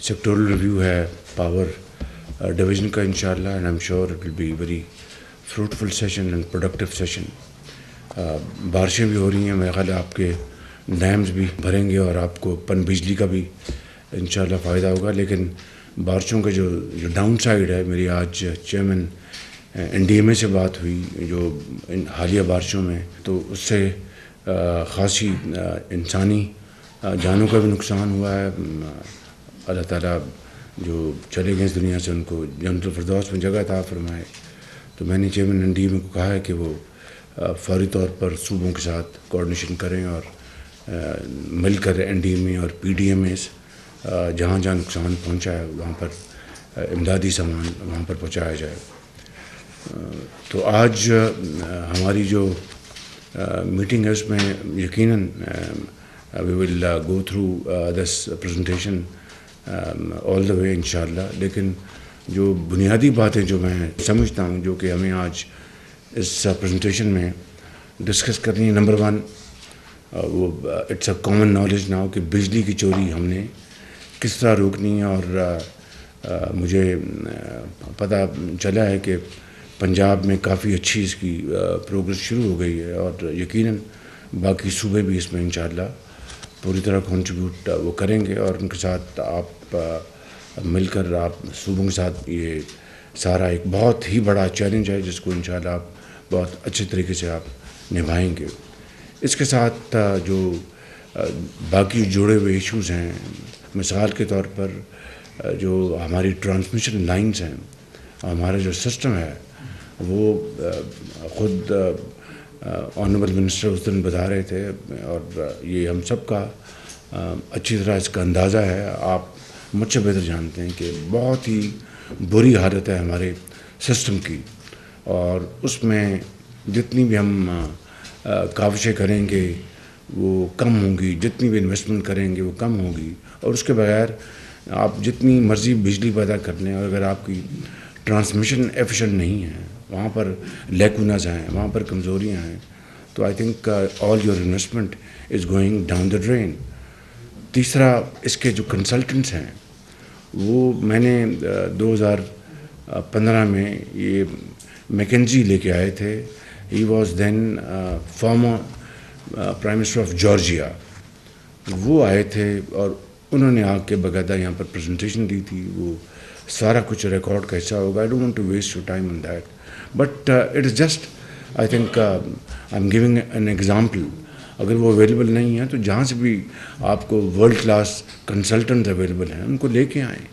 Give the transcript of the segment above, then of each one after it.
Sectoral review ہے power division کا انشاءاللہ، and I am sure it will be very fruitful session and productive session. بارشیں بھی ہو رہی ہیں، میرا خیال ہے آپ کے ڈیمز بھی بھریں گے اور آپ کو پن بجلی کا بھی انشاءاللہ فائدہ ہوگا. لیکن بارشوں کا جو ڈاؤن سائڈ ہے، میری آج چیئرمین NDMA سے بات ہوئی جو حالیہ بارشوں میں، تو اس سے خاصی انسانی جانوں کا بھی نقصان ہوا ہے. اللہ تعالیٰ جو چلے گئے اس دنیا سے ان کو جنت الفردوس میں جگہ عطا فرمائے. تو میں نے چیئرمین NDMA کو کہا ہے کہ وہ فوری طور پر صوبوں کے ساتھ کوآرڈینیشن کریں اور مل کر NDMA اور PDMAs جہاں جہاں نقصان پہنچا ہے وہاں پر امدادی سامان وہاں پر پہنچایا جائے. تو آج ہماری جو میٹنگ ہے اس میں یقیناً وی ول گو تھرو دس پریزنٹیشن آل دا وے انشاءاللہ. لیکن جو بنیادی باتیں جو میں سمجھتا ہوں جو کہ ہمیں آج اس پریزنٹیشن میں ڈسکس کرنی ہے، نمبر 1 وہ it's a common knowledge now کہ بجلی کی چوری ہم نے کس طرح روکنی ہے. اور مجھے پتہ چلا ہے کہ پنجاب میں کافی اچھی اس کی پروگرس شروع ہو گئی ہے اور یقیناً باقی صوبے بھی اس میں انشاءاللہ پوری طرح کنٹریبیوٹ وہ کریں گے اور ان کے ساتھ آپ مل کر آپ صوبوں کے ساتھ یہ سارا ایک بہت ہی بڑا چیلنج ہے جس کو انشاءاللہ آپ بہت اچھے طریقے سے آپ نبھائیں گے. اس کے ساتھ جو باقی جڑے ہوئے ایشوز ہیں، مثال کے طور پر جو ہماری ٹرانسمیشن لائنز ہیں، ہمارا جو سسٹم ہے وہ خود آنریبل منسٹر اس دن بتا رہے تھے اور یہ ہم سب کا اچھی طرح اس کا اندازہ ہے. آپ مجھ سے بہتر جانتے ہیں کہ بہت ہی بری حالت ہے ہمارے سسٹم کی اور اس میں جتنی بھی ہم کاوشیں کریں گے وہ کم ہوں گی، جتنی بھی انویسٹمنٹ کریں گے وہ کم ہوگی. اور اس کے بغیر آپ جتنی مرضی بجلی پیدا کر لیں اور اگر آپ کی ٹرانسمیشن ایفیشینٹ نہیں ہے، وہاں پر لیکونز ہیں، وہاں پر کمزوریاں ہیں، تو I think all your investment is going down the drain. تیسرا اس کے جو کنسلٹنٹس ہیں وہ میں نے 2015 میں یہ میکنزی لے کے آئے تھے. He was then former prime minister of Georgia. وہ آئے تھے اور انہوں نے آ کے باقاعدہ یہاں پر پریزنٹیشن دی تھی. وہ سارا کچھ ریکارڈ کا حصہ ہوگا. I don't want to waste your time on that but it is just I think I am giving an example. اگر وہ اویلیبل نہیں ہیں تو جہاں سے بھی آپ کو ورلڈ کلاس کنسلٹنٹ اویلیبل ہیں ان کو لے کے آئیں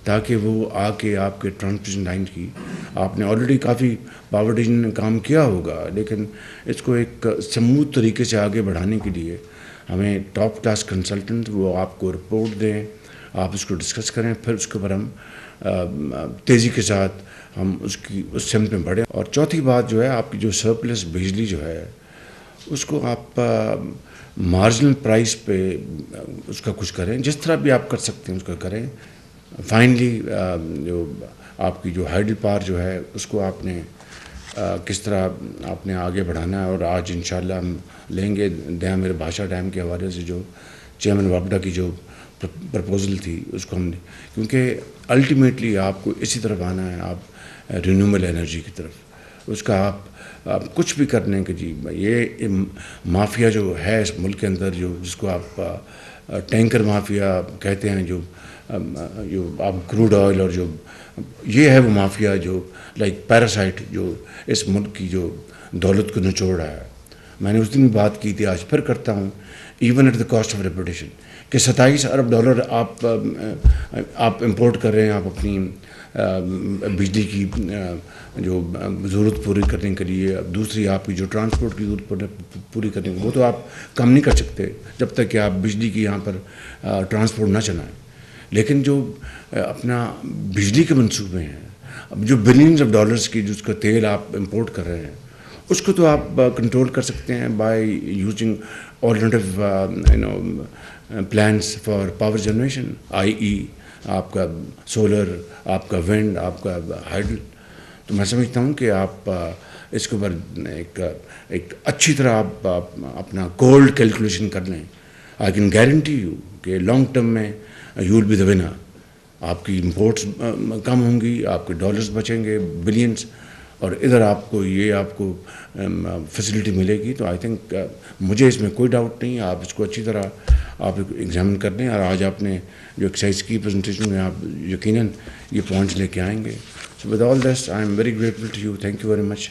تاکہ وہ آ کے آپ کے ٹرانسمیشن لائن کی، آپ نے آلریڈی کافی پاور ڈویژن نے کام کیا ہوگا لیکن اس کو ایک سموتھ طریقے سے آگے بڑھانے کے لیے ہمیں ٹاپ کلاس کنسلٹنٹ وہ آپ کو رپورٹ دیں، آپ اس کو ڈسکس کریں، پھر اس کے اوپر ہم تیزی کے ساتھ ہم اس سمت میں بڑھیں. اور چوتھی بات جو ہے آپ کی جو سرپلس بجلی جو ہے اس کو آپ مارجنل پرائس پہ اس کا کچھ کریں، جس طرح بھی آپ کر سکتے ہیں اس کا کریں. فائنلی جو آپ کی جو ہائیڈل پاور جو ہے اس کو آپ نے کس طرح آپ نے آگے بڑھانا ہے. اور آج انشاءاللہ ہم لیں گے ڈیم، میرے بھاشا ڈیم کے حوالے سے جو چیئرمین واپڈا کی جو پرپوزل تھی اس کو ہم نے، کیونکہ الٹیمیٹلی آپ کو اسی طرف آنا ہے، آپ رینیوبل انرجی کی طرف. اس کا آپ کچھ بھی کرنے کے جی یہ مافیا جو ہے اس ملک کے اندر جس کو آپ ٹینکر مافیا کہتے ہیں، جو آپ کروڈ آئل اور جو یہ ہے وہ مافیا جو لائک پیراسائٹ جو اس ملک کی جو دولت کو نچوڑ رہا ہے. میں نے اس دن بھی بات کی تھی، آج پھر کرتا ہوں، even at the cost of reputation کہ $27 ارب آپ امپورٹ کر رہے ہیں آپ اپنی بجلی کی جو ضرورت پوری کرنے کے لیے. دوسری آپ کی جو ٹرانسپورٹ کی ضرورت پوری کرنے کی، وہ تو آپ کم نہیں کر سکتے جب تک کہ آپ بجلی کی یہاں پر ٹرانسپورٹ نہ چلائیں. لیکن جو اپنا بجلی کے منصوبے ہیں، اب جو بلینز آف ڈالرز کی جس کا تیل آپ امپورٹ کر رہے ہیں اس کو تو آپ کنٹرول کر سکتے ہیں by using alternative plans for power generation, آپ کا سولر، آپ کا ونڈ، آپ کا ہائیڈل. تو میں سمجھتا ہوں کہ آپ اس کے اوپر ایک اچھی طرح آپ اپنا کولڈ کیلکولیشن کر لیں. آئی کین گارنٹی یو کہ لانگ ٹرم میں you will be the winner. آپ کی امپورٹس کم ہوں گی، آپ کے ڈالرز بچیں گے بلینس، اور ادھر آپ کو فیسلٹی ملے گی. تو آئی تھنک مجھے اس میں کوئی ڈاؤٹ نہیں. آپ اس کو اچھی طرح آپ ایگزامن کر لیں، اور آج آپ نے جو ایکسرسائز کی پریزنٹیشن میں آپ یقیناً یہ پوائنٹس لے کے آئیں گے. So with all this I am very grateful to you. Thank you very much.